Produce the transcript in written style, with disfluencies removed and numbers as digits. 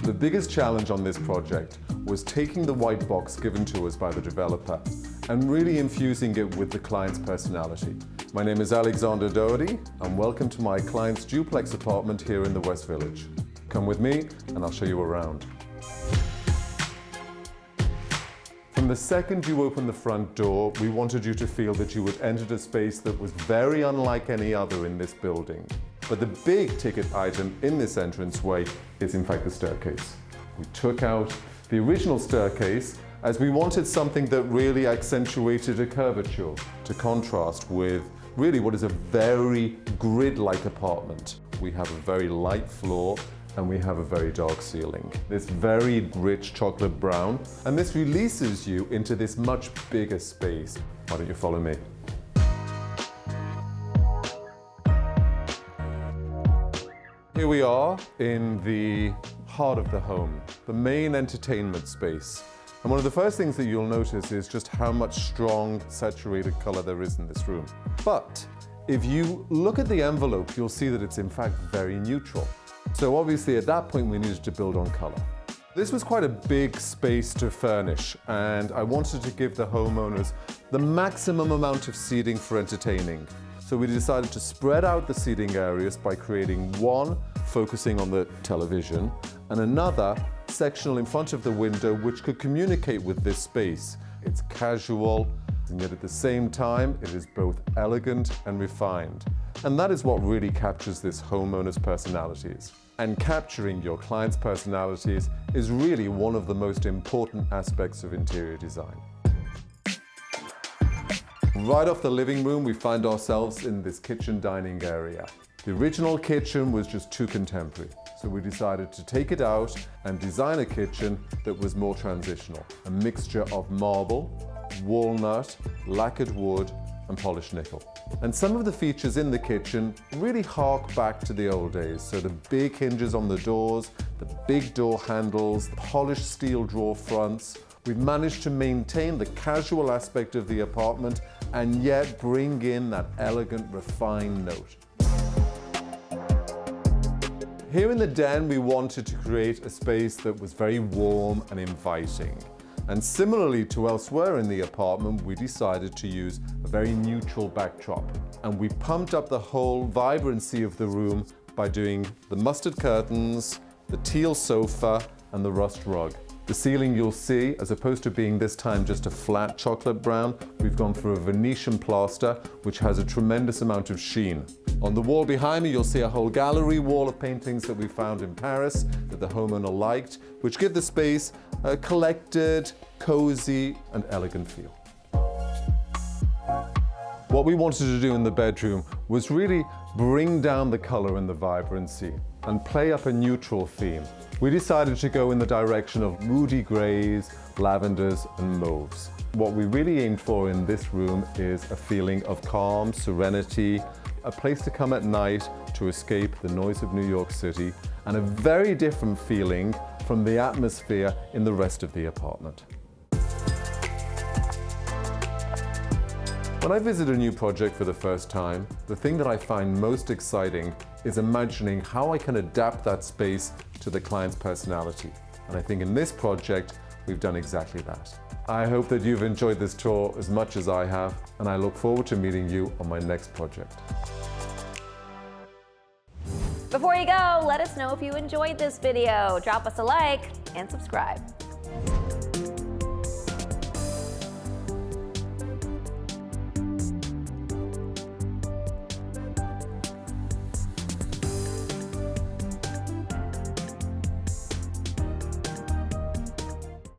The biggest challenge on this project was taking the white box given to us by the developer and really infusing it with the client's personality. My name is Alexander Doherty, and welcome to my client's duplex apartment here in the West Village. Come with me and I'll show you around. From the second you opened the front door, we wanted you to feel that you had entered a space that was very unlike any other in this building. But the big ticket item in this entranceway is in fact the staircase. We took out the original staircase as we wanted something that really accentuated a curvature to contrast with really what is a very grid-like apartment. We have a very light floor and we have a very dark ceiling. This very rich chocolate brown, and this releases you into this much bigger space. Why don't you follow me? Here we are in the heart of the home, the main entertainment space. And one of the first things that you'll notice is just how much strong, saturated color there is in this room. But if you look at the envelope, you'll see that it's in fact very neutral. So obviously at that point we needed to build on color. This was quite a big space to furnish, and I wanted to give the homeowners the maximum amount of seating for entertaining. So we decided to spread out the seating areas by creating one focusing on the television and another sectional in front of the window which could communicate with this space. It's casual, and yet at the same time it is both elegant and refined. And that is what really captures this homeowner's personalities. And capturing your client's personalities is really one of the most important aspects of interior design. Right off the living room, we find ourselves in this kitchen dining area. The original kitchen was just too contemporary, so we decided to take it out and design a kitchen that was more transitional. A mixture of marble, walnut, lacquered wood, and polished nickel. And some of the features in the kitchen really hark back to the old days. So the big hinges on the doors, the big door handles, the polished steel drawer fronts. We've managed to maintain the casual aspect of the apartment and yet bring in that elegant, refined note. Here in the den, we wanted to create a space that was very warm and inviting. And similarly to elsewhere in the apartment, we decided to use a very neutral backdrop. And we pumped up the whole vibrancy of the room by doing the mustard curtains, the teal sofa, and the rust rug. The ceiling you'll see, as opposed to being this time just a flat chocolate brown, we've gone for a Venetian plaster, which has a tremendous amount of sheen. On the wall behind me, you'll see a whole gallery wall of paintings that we found in Paris that the homeowner liked, which give the space a collected, cozy, and elegant feel. What we wanted to do in the bedroom was really bring down the color and the vibrancy and play up a neutral theme. We decided to go in the direction of moody grays, lavenders, and mauves. What we really aimed for in this room is a feeling of calm, serenity, a place to come at night to escape the noise of New York City, and a very different feeling from the atmosphere in the rest of the apartment. When I visit a new project for the first time, the thing that I find most exciting is imagining how I can adapt that space to the client's personality. And I think in this project, we've done exactly that. I hope that you've enjoyed this tour as much as I have, and I look forward to meeting you on my next project. Before you go, let us know if you enjoyed this video. Drop us a like and subscribe.